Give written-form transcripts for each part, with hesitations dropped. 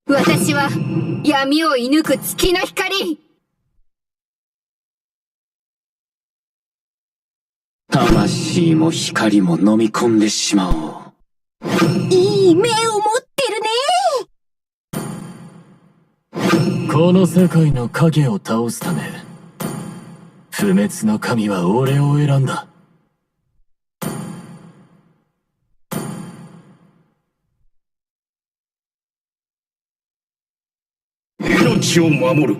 私は闇を射抜く月の光。魂も光も飲み込んでしまおう。いい目を持ってるね。この世界の影を倒すため、不滅の神は俺を選んだ。命を守る。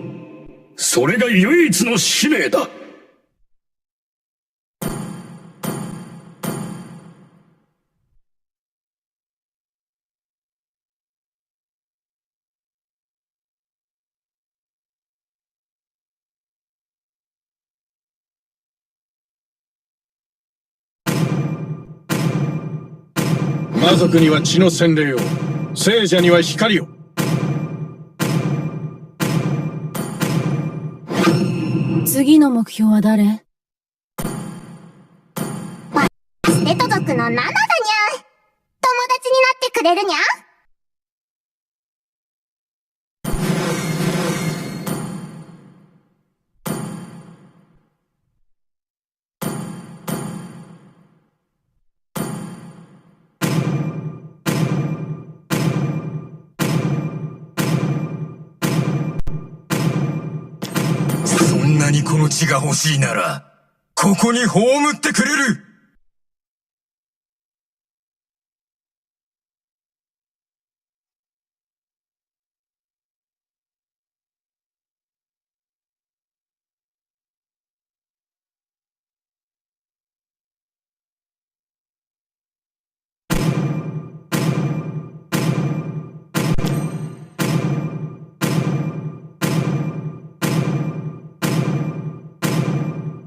それが唯一の使命だ。魔族には血の洗礼を、聖者には光を。次の目標は誰？ステト族のナナだにゃ。友達になってくれるにゃ。そんなにこの地が欲しいなら、ここに葬ってくれる。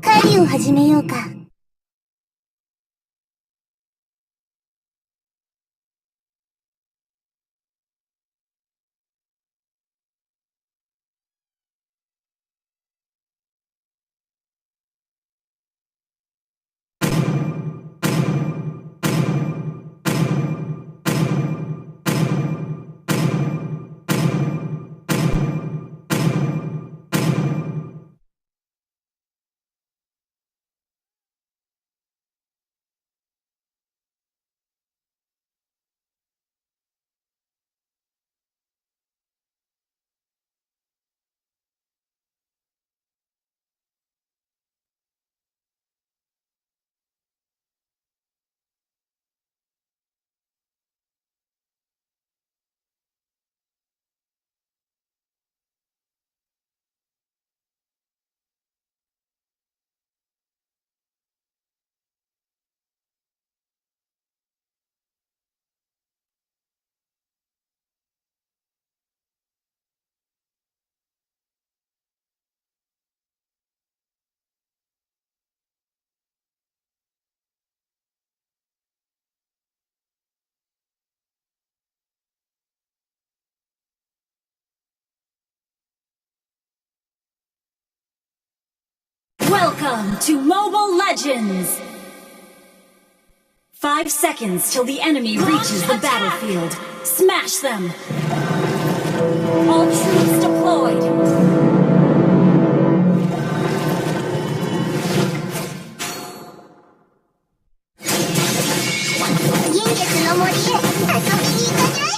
狩りを始めようか。Welcome to Mobile Legends! 5 seconds till the enemy reaches the battlefield. Smash them! All troops deployed! 銀月の森へ遊びに行かない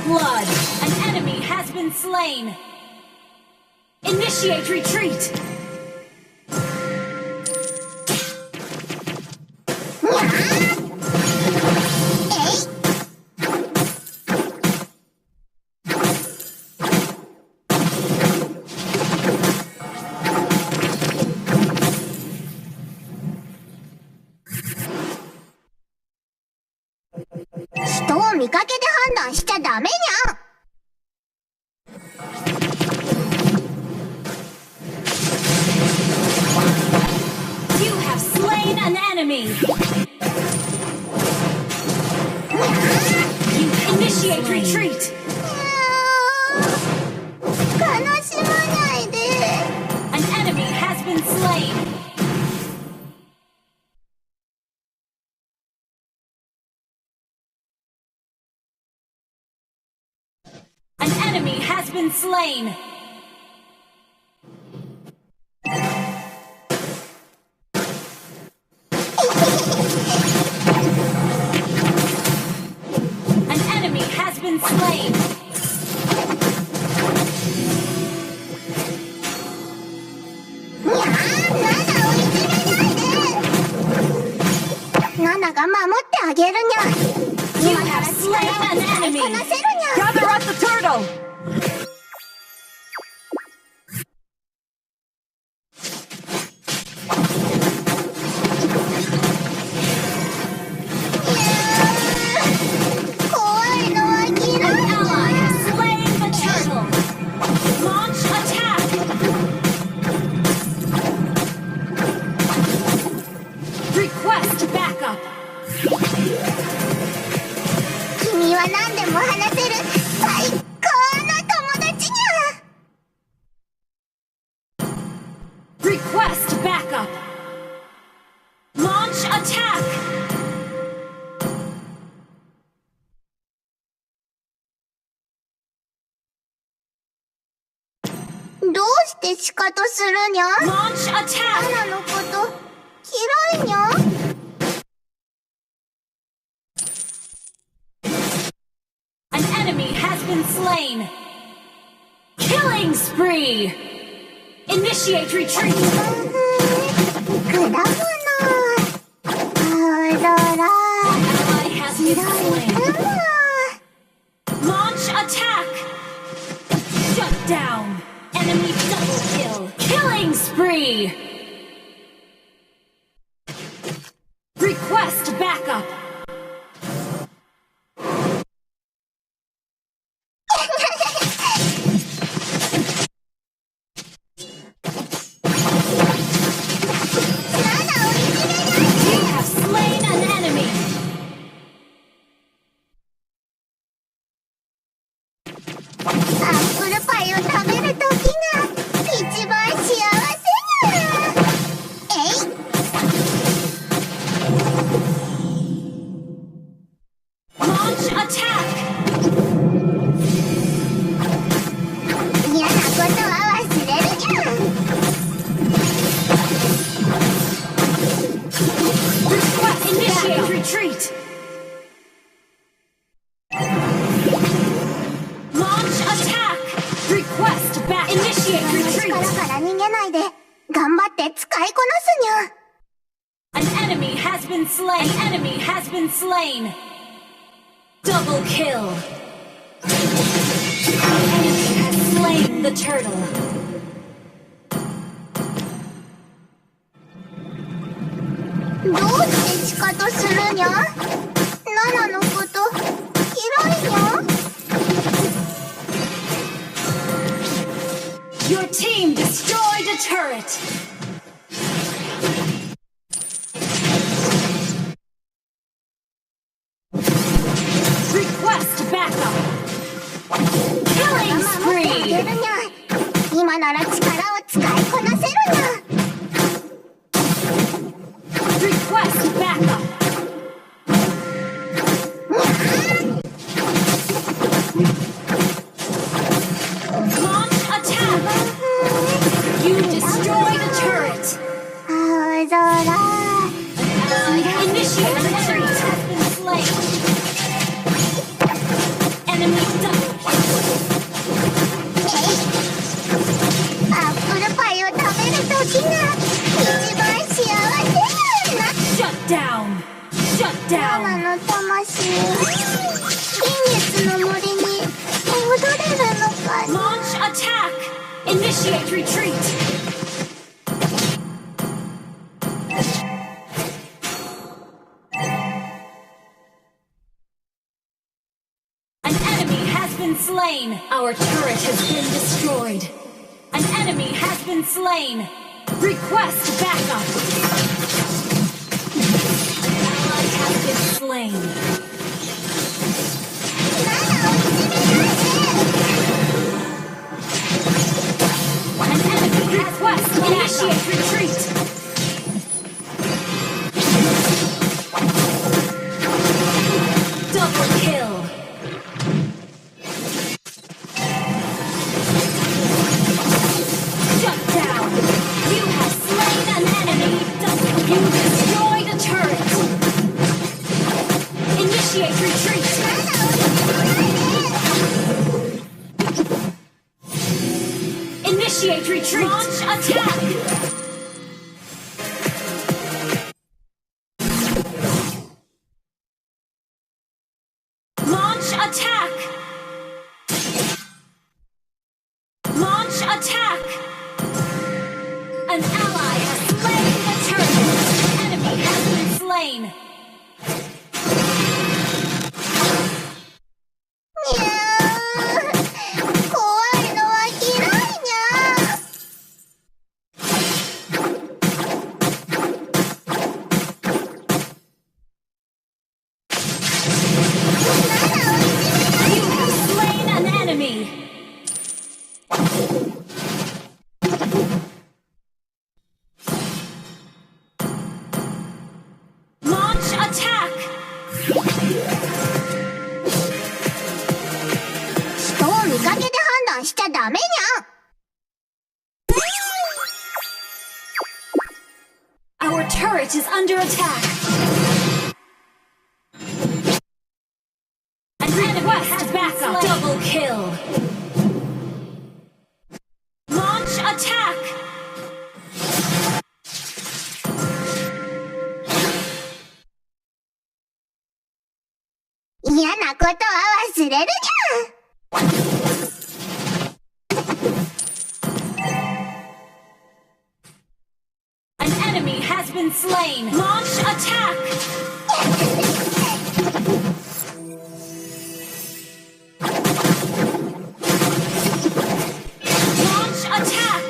？Blood! An enemy has been slain! Initiate retreat!人を見かけで判断しちゃダメにゃ。enemy! You initiate retreat! 悲しまないで。 An enemy has been slain! An enemy has been slain! An enemy has been slain! ナナが守ってあげるにゃ。 You have slain an enemy! こなせるにゃ。 Gather up the turtle! Ally has slain the turtle! Launch attack! Request backup! 君は何でも話せる最高の友達にゃ。 Request backup! Launch attack! どうしてシカトするにゃ。 Launch ナ attack! ナのこと嫌いにゃ。 An enemy has been slain! Killing spree! Initiate retreat! 果物。青空。 Ally has been slain! う Launch attack! Shut down! Enemy double kill! Killing spree! Request backup! You have slain an enemy! アップルパイを食べるときが一番幸せにゃ。えい。 Launch attack! 嫌なことは忘れるにゃ。 Request initiate retreat! Launch attack! Request back! Initiate 力 retreat! から逃げないで頑張って使いこなすにゃ。 An enemy has been slain! An enemy has been slain! Double kill! An enemy has slain the turtle! どうしてシカトするにゃ。ナナのこと嫌いにゃ。 Your team destroyed a turret! Request backup! Killing 守ってあげ spree! るにゃ。今なら力を使いこなせるにゃ。 Request backup! Launch attack! You destroyed a turret! 青空。 Initiate retreat has been slain! Enemy double kill! アップルパイを食べるときが一番幸せにゃ。 Shut down! Shut ナ down! ナの魂現実の森に戻れるのかな。 Launch attack! Initiate retreat! An enemy has been slain! Our turret has been destroyed! An enemy has been slain! Request backup! Initiate retreat! Initiate retreat! Launch attack! Launch attack! Launch attack! An ally has slain the turret! Enemy has been slain! Our turret is under attack. And request backup. Double kill. Launch attack.嫌なことは忘れるにゃ。Has been slain. Launch attack. Launch attack.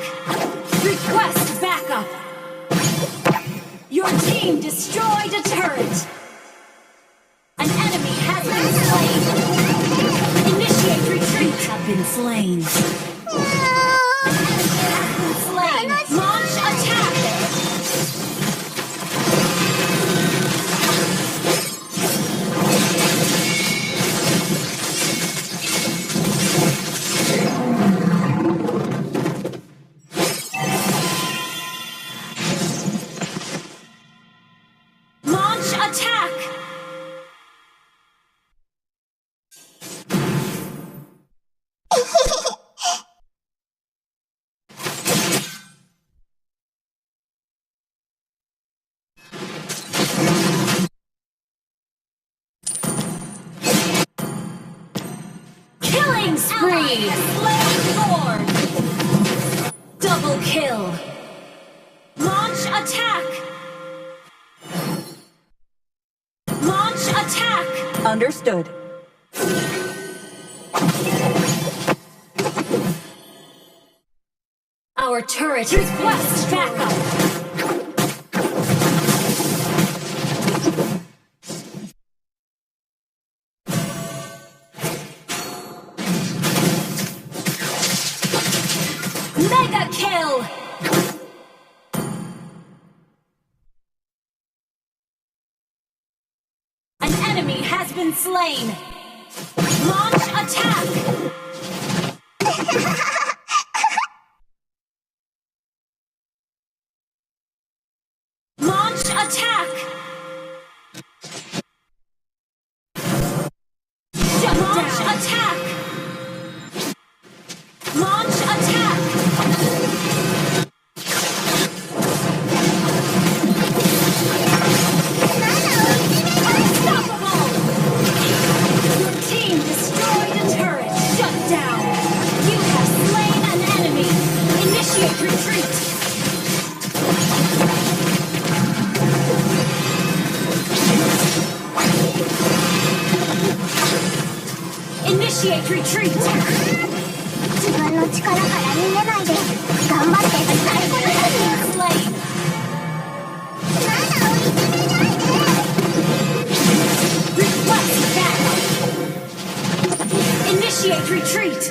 Request backup. Your team destroyed a turret. An enemy has been slain. Initiate retreat. Have been slain. Enemy has been slain. Launch attack. Killing spree! Lord! Double kill! Launch attack! Launch attack! Understood. Our turret requests backup! Mega kill! An enemy has been slain! Launch attack! Launch attack! Launch attack! Launch attack! Unstoppable! Your team destroyed a turret. Shut down. You have slain an enemy. Initiate retreat. Initiate retreat. 自分の力から逃げないで頑張って最後のやつ。マナをいじめないで。 Request backup. Initiate retreat.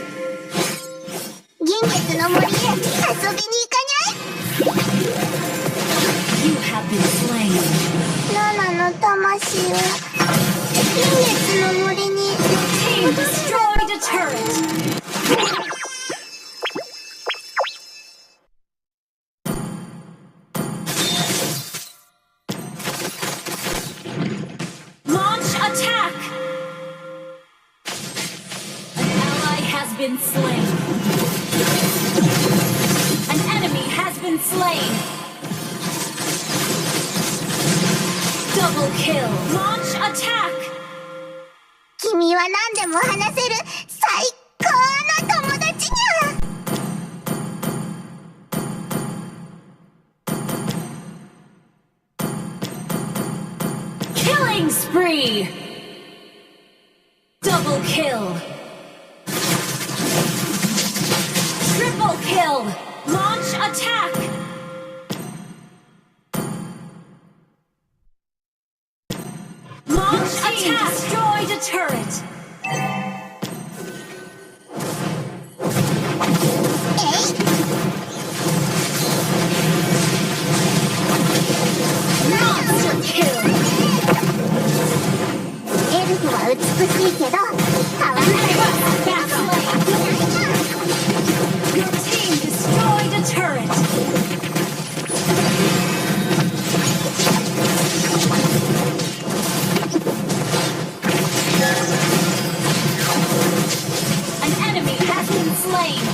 銀月の森へ遊びに行かにゃい。 You have been slain. ナナの魂は銀月の森に。 Team destroyed a turret. Launch attack! been slain. An enemy has been slain. Double kill. Launch attack. 君は何でも話せる最高の友達にゃ。Killing spree. Double kill. Triple kill. Launch attack. Launch attack. Destroyed a turret. Monster kill. エルフは美しいけど可愛い。 Your team destroyed a turret. An enemy has been slain.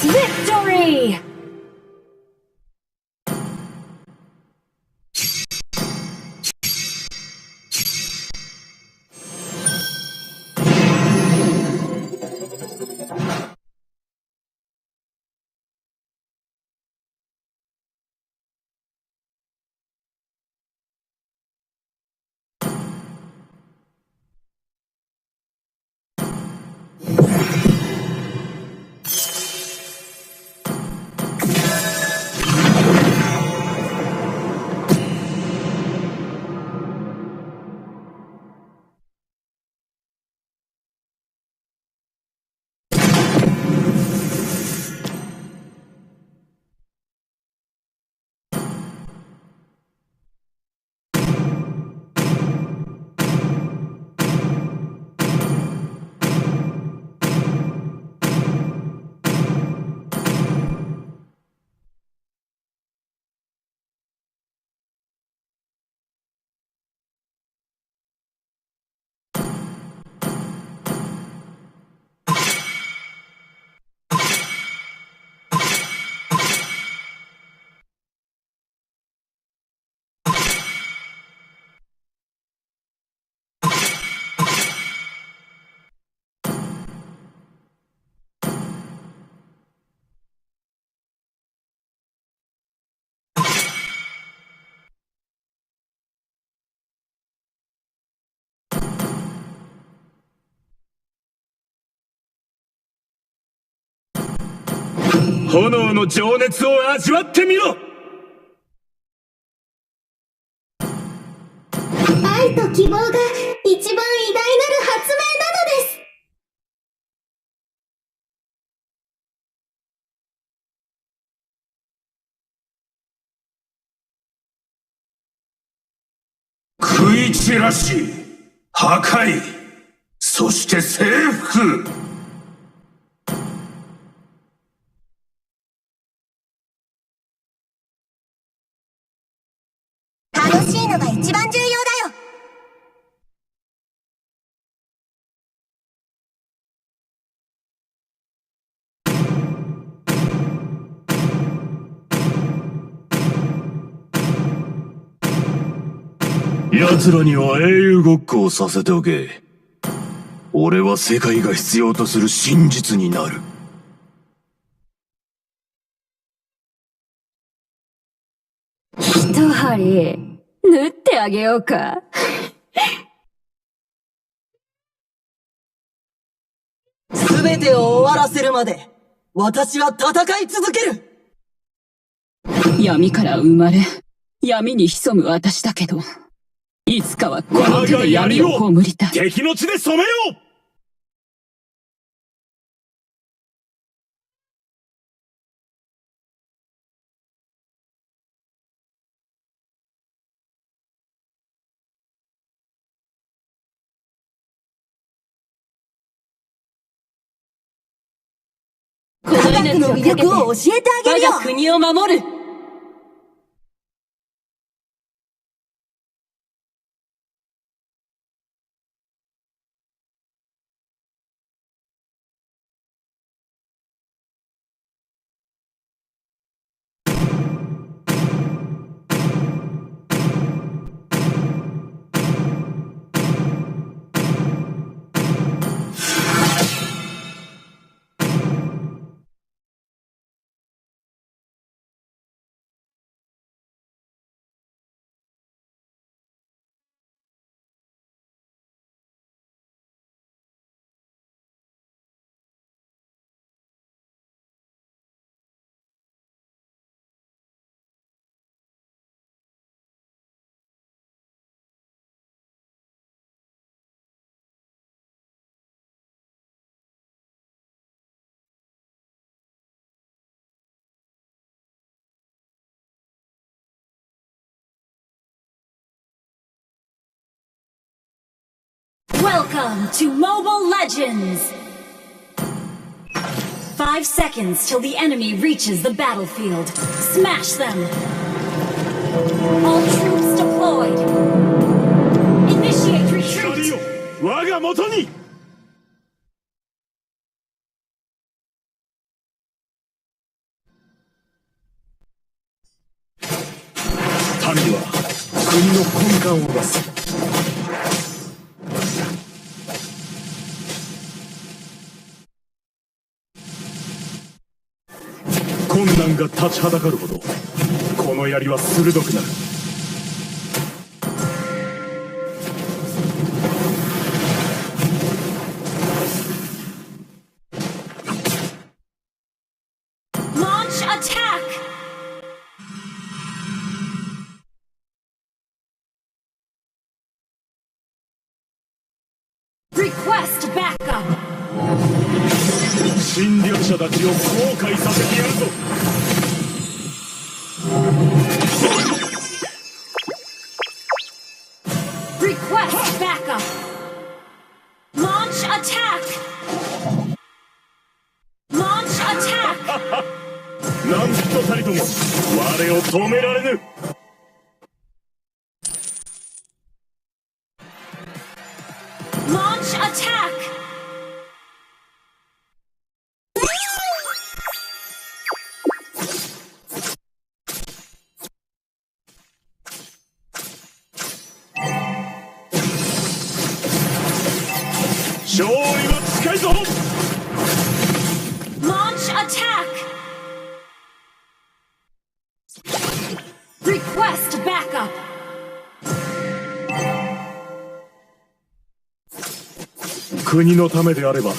Victory!「炎の情熱を味わってみろ!」愛と希望が一番偉大なる発明なのです。食い散らし、破壊、そして征服。楽しいのが一番重要だよ。奴らには英雄ごっこをさせておけ。俺は世界が必要とする真実になる。一針、縫ってあげようか。すべてを終わらせるまで、私は戦い続ける。闇から生まれ、闇に潜む私だけど、いつかはこの手で闇を葬りたい。敵の血で染めよう。科学の魅力を教えてあげるよ。我が国を守る。Welcome to Mobile Legends! 5 seconds till the enemy reaches the battlefield. Smash them! All troops deployed! Initiate 光 retreat! よ我が元に。民は国の根幹をなす。困難が立ちはだかるほどこの槍は鋭くなる。Launch attack! Request backup! 侵略者たちを後悔させてやるぞ。Request backup! Launch attack! Launch attack! 何人たりとも我を止められぬ。Launch attack!「勝利は近いぞ」。 Launch attack! Request backup! 国のためであれば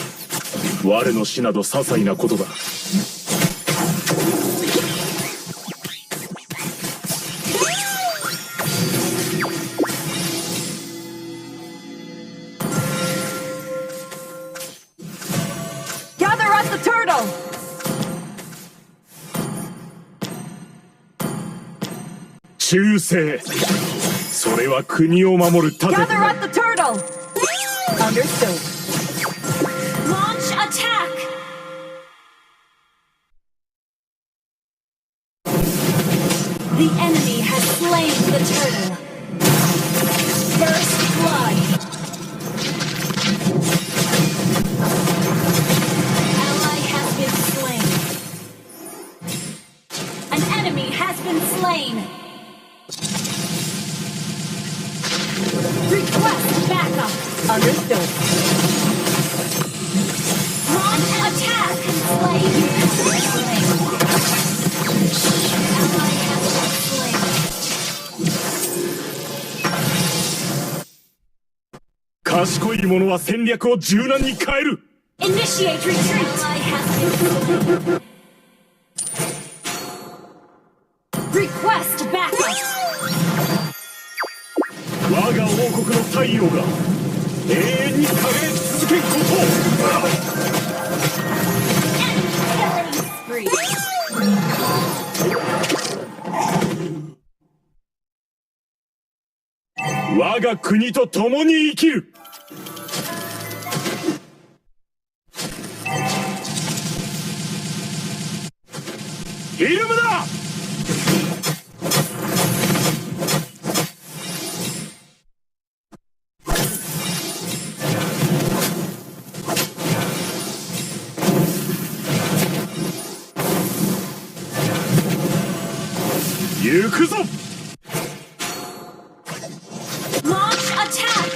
我の死など些細なことだ。Gather at the turtle! 忠誠、それは国を守る盾と Gather なる。 at the turtle! Understood. Launch attack! The enemy has slain the turtle. First blood. Ally has been slain. An enemy has been slain. Request backup. Understood. Launch attack! Slain. Ally has been slain. 賢い者は戦略を柔軟に変える。 Initiate retreat! Ally has been Request backup! 我が王国の太陽が永遠に輝き続けることを。 Enemy killing spree! 我が国と共に生きる。フィルムだ。行くぞ。 Launch attack!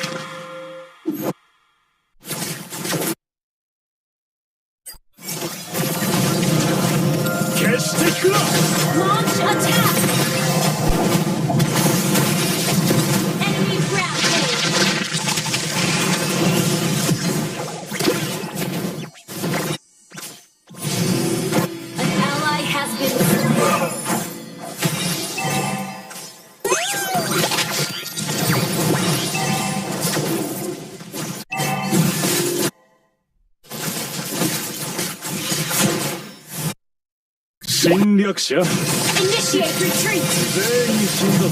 決して引くな。 Launch attack! Enemy rampage! An ally has been slain.侵略者 Initiate retreat! 全員死んだ。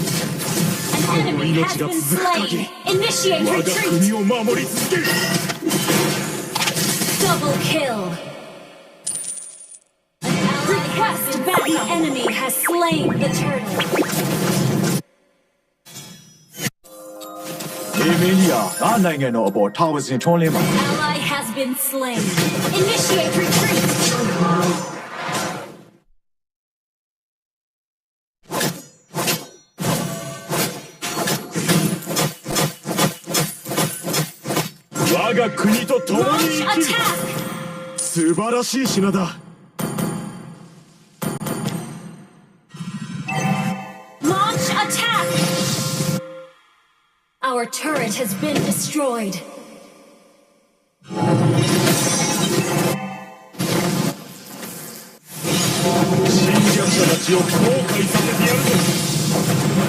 An enemy has been slain. Initiate 我が retreat. 国を守り続ける Double kill. Request back. The enemy has slain the turtle. ဒီမင်းကြီးဟာငါနိုင်ငံတော်အပေါ်ထာဝစဉ်ထွန်းလင်းပါ Ally has been slain. Initiate retreat.我が国と共に Launch 生きる attack. 素晴らしい品だ Launch attack. Our turret has been destroyed. 侵略者たちを後悔させてやるぞ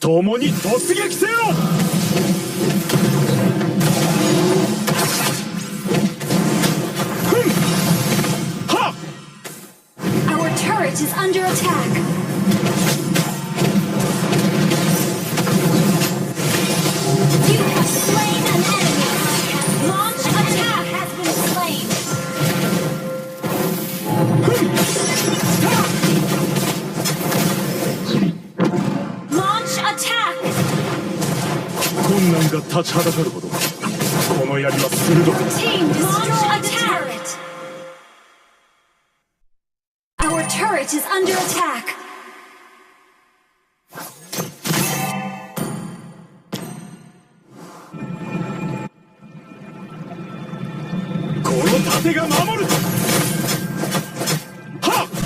共に突撃せよ Our turret is under attack. You have slain an enemy. Launch attack has been slain. Launch attack. 困難が立ちはだかるほどこの槍は鋭く Team launch attack. Our turret is under attack. この盾が守るはっ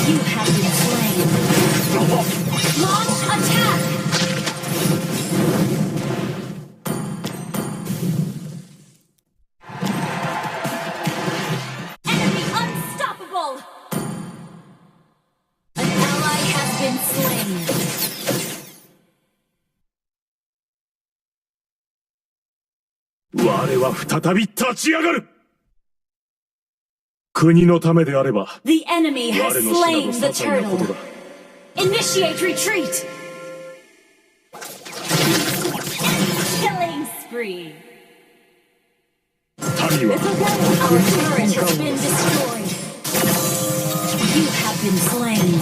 You have been slain. Launch attack. Enemy unstoppable. An ally has been slain. 我は再び立ち上がる国のためであれば The enemy 我 has の品 slain の the 些細なこと turtle. だ Initiate retreat. Killing spree. 民は Our turret has been destroyed. You have been slain.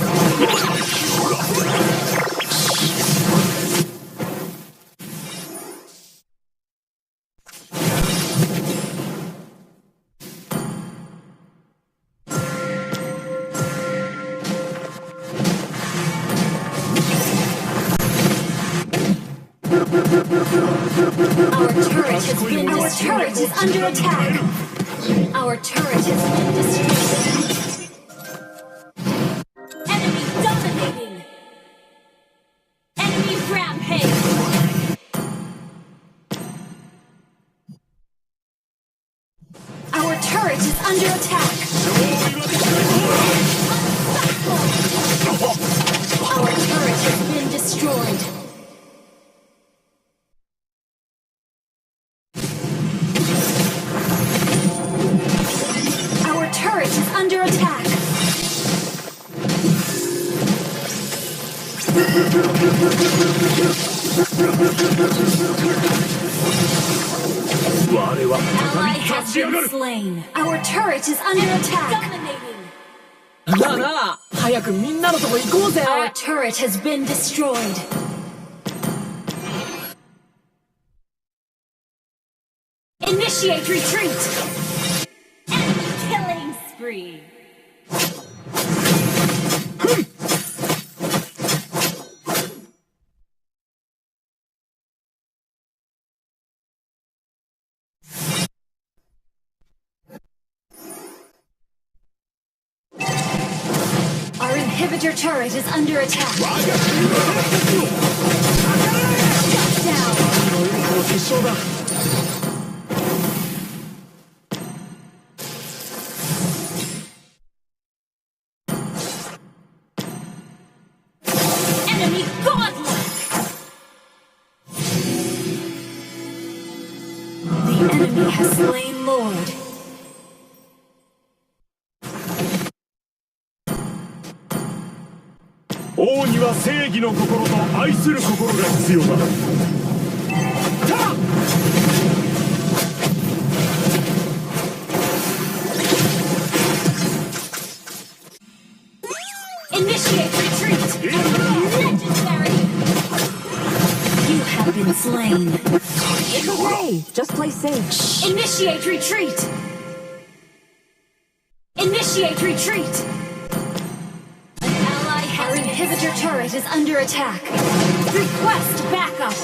Our turret is under attack. Our turret has been destroyed. Enemy dominating. Enemy rampage. Our turret is under attack. Our turret has been destroyed. Our turret is under attack. Ally has been slain. Our turret is under attack. Dominating. なあなあ早くみんなのとこ行こうぜ Our turret has been destroyed. Initiate retreat. Enemy killing spree. Our inhibitor turret is under attack. Shut down. 決勝だ Enemy godlike. has slain Lord. 王には正義の心と愛する心が必要だ。Initiate retreat! Legendary! You have been slain. It's okay. Just play safe. Initiate retreat! Initiate retreat! Our inhibitor turret is under attack. Request backup!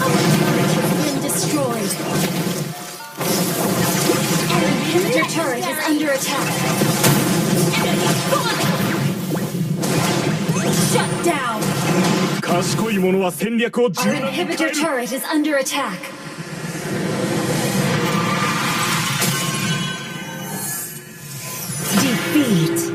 Our turret has been destroyed. Our inhibitor turret is under attack. Enemy shut down! 賢い者は戦略を Our inhibitor turret is under attack. Defeat.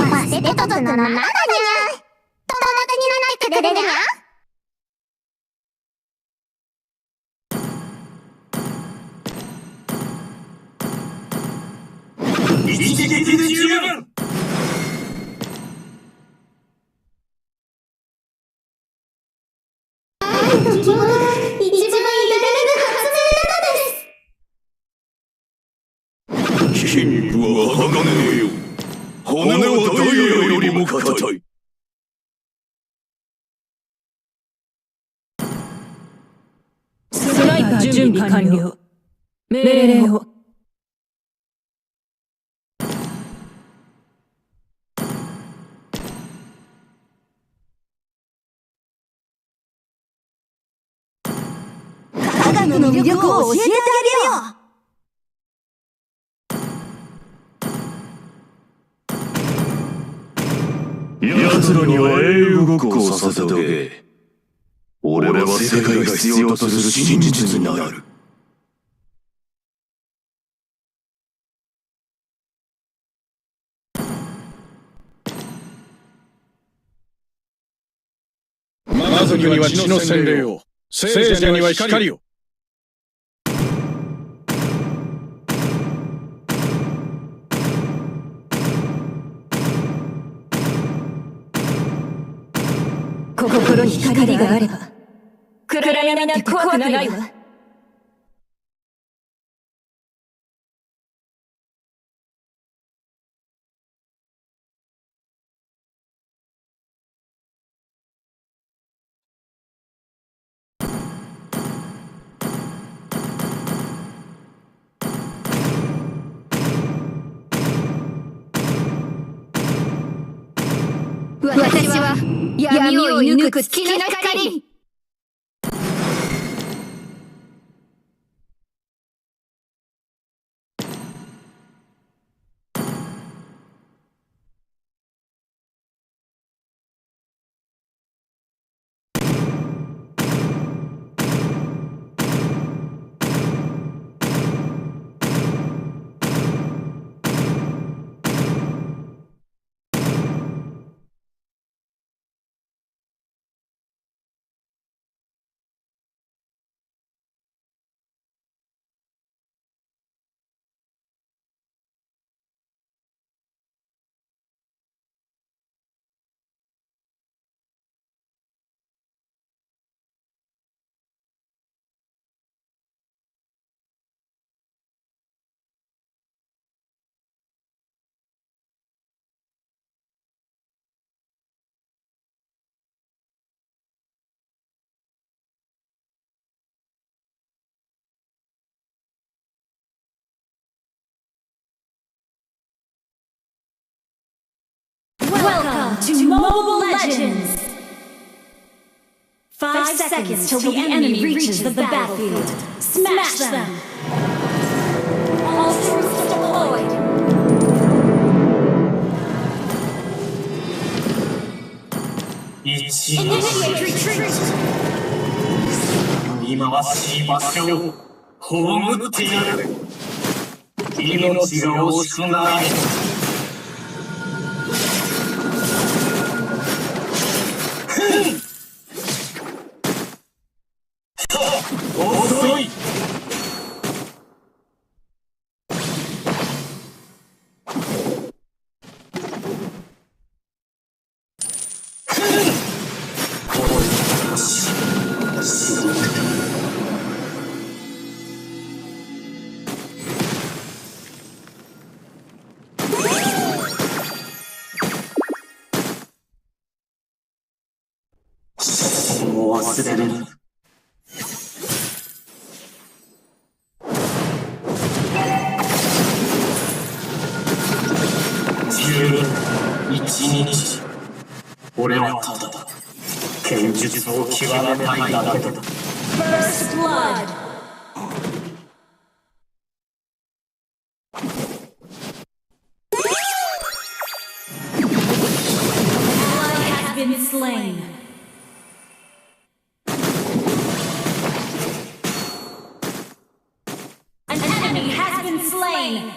Pasti tutup nama namanya. Tomatnya naik ke dedenya. 一撃で十分。時は一番いられる発明なのです。筋肉は鋼よ。骨はダイヤよりも硬い。スナイパー準備完了。命令を。科学の魅力を教えてあげるよ。奴らには英雄ごっこをさせておけ。俺は世界が必要とする真実になる。魔族には血の洗礼を、聖者には光を。心に光があれば暗闇なんて怖くないわ。闇を射抜く月の光。Welcome to Mobile Legends! 5 seconds till the enemy reaches the battlefield. Smash them! All troops deployed! Initiate retreat! 忌ましい場所を葬ってやる。命が惜しくない。遅い。もう忘れる。11日、俺はただ剣術を極めたいだけだ。First blood! Ally has been slain. An enemy has been slain.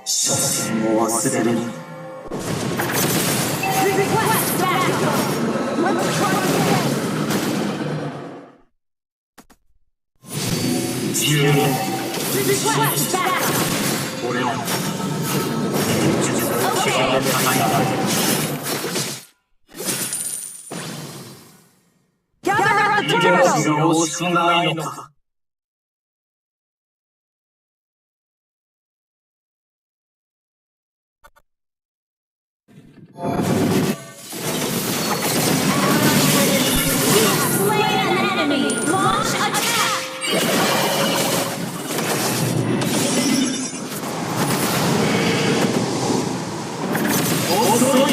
所詮を忘れる。Request backup. 10年。 Request backup. 俺は剣術を極めたいだけだ。命が惜しくないのか。Slain an enemy. Launch attack. 遅い。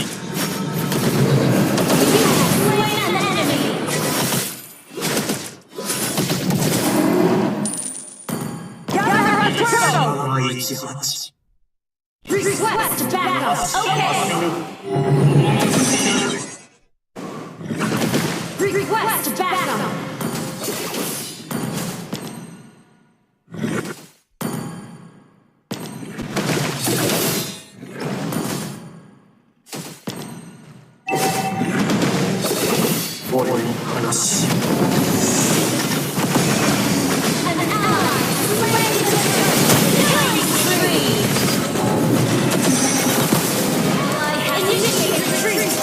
Slain an enemy. 18。Request backup. Okay. Request backup. 俺の話。An ally slain the killing spree. Ally has initiated retreat.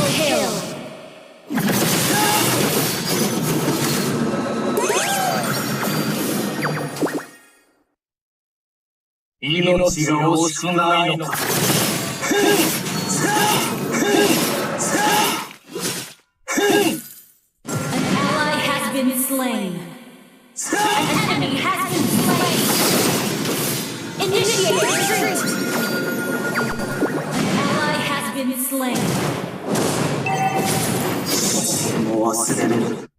kill.命が惜しくないのか。An ally has been slain. An enemy has been slain. Initiate retreat. An ally has been slain. もう忘れる。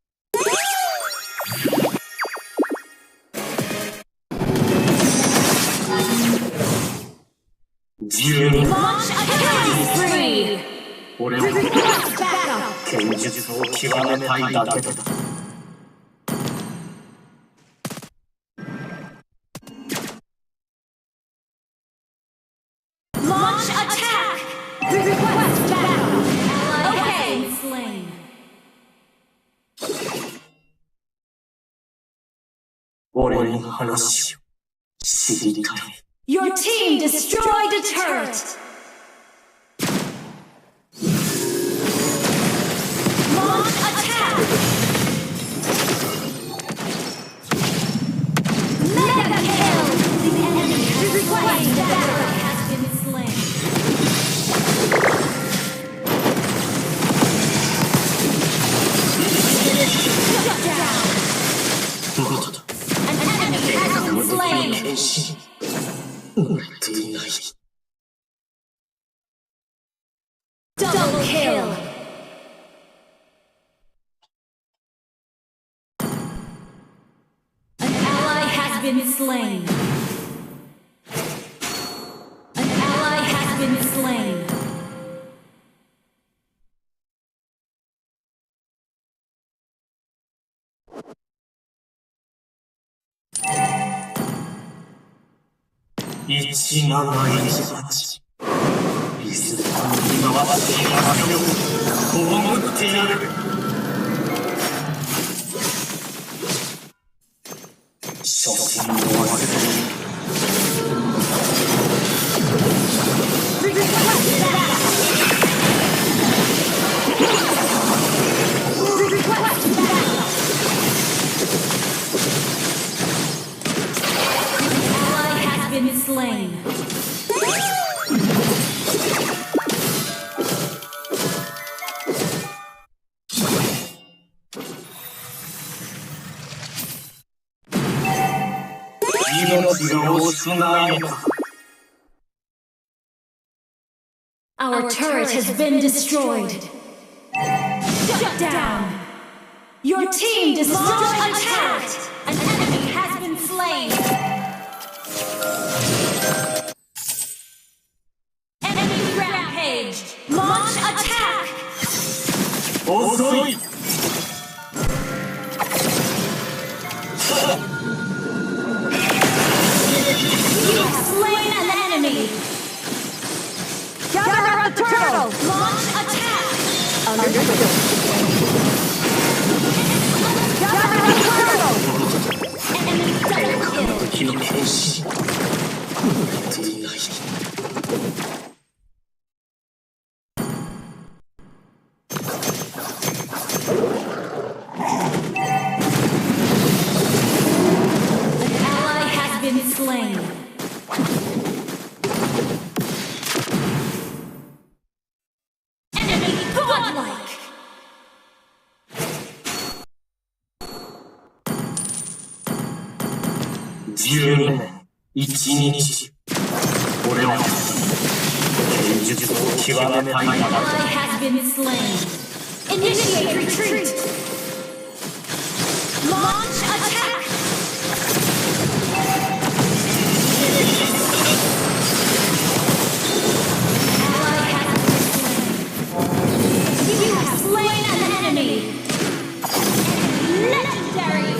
12 Launch a killing spree. 俺は Request backup. 剣術を極めたいだけだ。Launch attack. Request backup. Ally has been slain.俺の話を知りたい。Your team destroyed a turret. Launch attack. Mega kill. The enemy has slain. Barra has been slain. Shut down. まだだ。 An enemy has been slain. 剣士乗れていない。 Double kill. An ally has been slain. An ally has been slain. Ichi 718リスに回していますよ。葬ってやる。初心を忘れる。Ally has been slain. Our turret has been destroyed. Shut down. Your team destroyed attacked. An enemy has been slain. Enemy rampage. Launch attack. 遅い。 You have slain an enemy. Gather up the turtle. Launch attack. Understood. Gather up the turtle. Enemy double kill. 敵の剣士乗れていない。 An ally has been slain. Enemy godlike. 12年1日俺は剣術を極めたいだ An ally has been slain. Initiate retreat. Launch attack. Ally has been slain. You have slain an enemy. Legendary.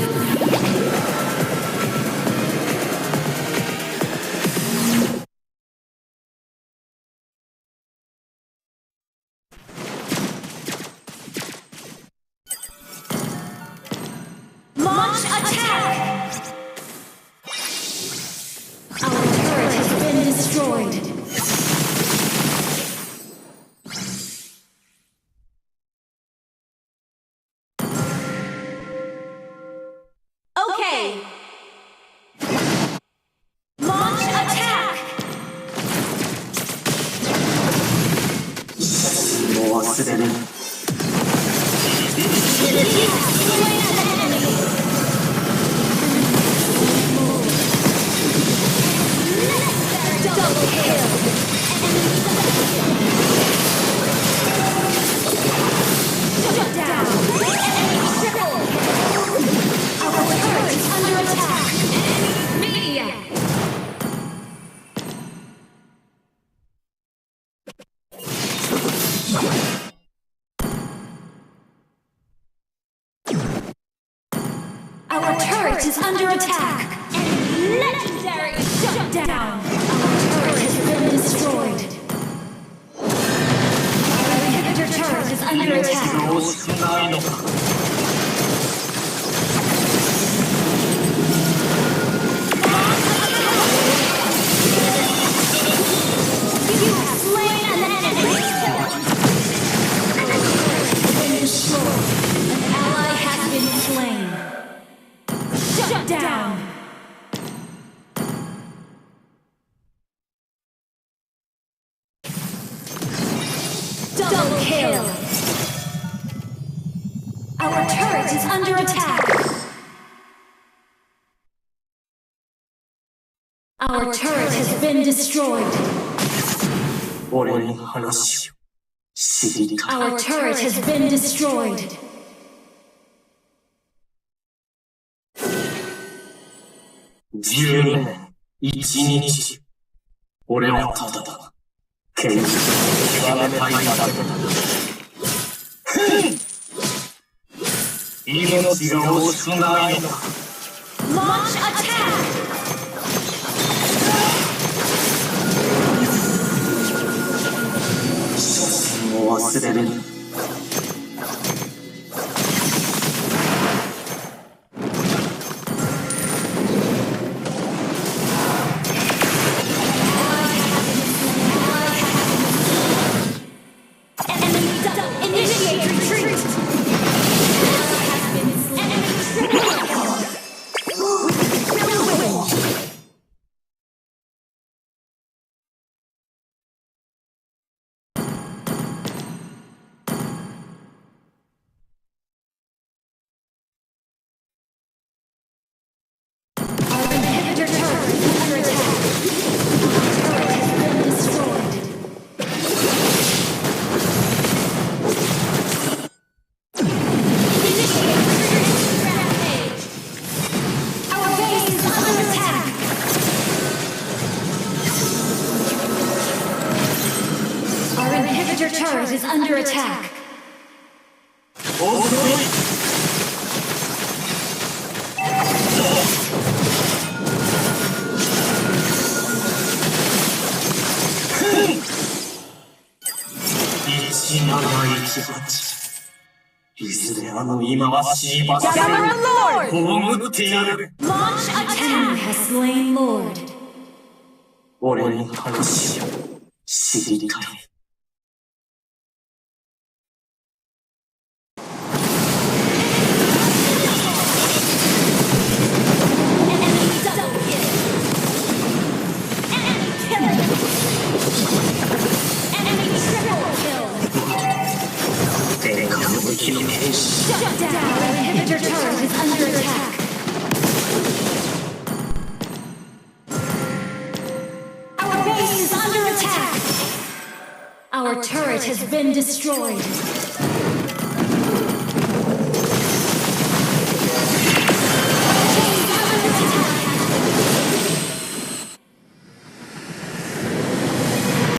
Launch attack! Our turret has been destroyed. Launch attack! もう忘れる。 Double kill! Shut down! Triple! Our turret is under attack! Maniac! Our turret is under attack! Legendary! Shut down! Our turret has been destroyed! Our inhibitor turret is under attack! どうしないのか。 You have slain an enemy! Been destroyed! An ally has been slain! Shut down! Double kill! Our turret is under attack! Our turret has been destroyed! 俺の話を知りたい。 Our turret has been destroyed! 12年1日。俺はただ剣術を極めたいだけだ。命が惜しくないのか。 Launch attack! もう忘れる。 Initiate retreat! Enemy triple kill! Kill win! Our inhibitor turret is under attack. Our turret has been destroyed. Our base is under attack! Our inhibitor turret is under attack! 1718。いずれあの忌まわしい場所 Gather a lord! 葬ってやる。 Launch attack! Has slain Lord. 俺の話を知りたい。 Enemy double kill! Enemy killer! Enemy triple kill! 天下の武器の剣士。 Shut down! Our inhibitor turret is under attack. Our base is under attack. Our turret has been destroyed.